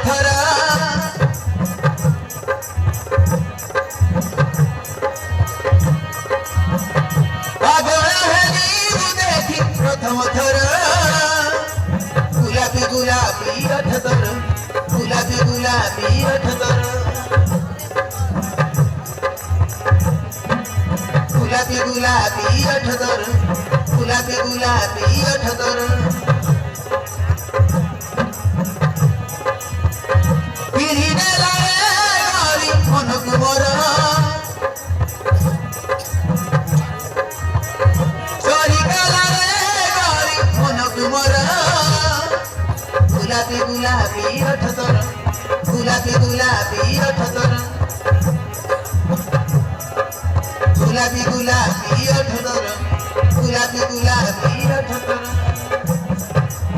थरा प्रथम थर गुलाबी गुलाबी अठतर गुलाबी गुलाबी अठतर गुलाबी गुलाबी अठतर गुलाबी गुलाबी अठतर पिढ़ी ने लाए गारी मन कुमर गुलाबी गुलाबी अठतर गुलाबी गुलाबी अठतर गुलाबी गुलाबी अठतर गुलाबी गुलाबी अठतर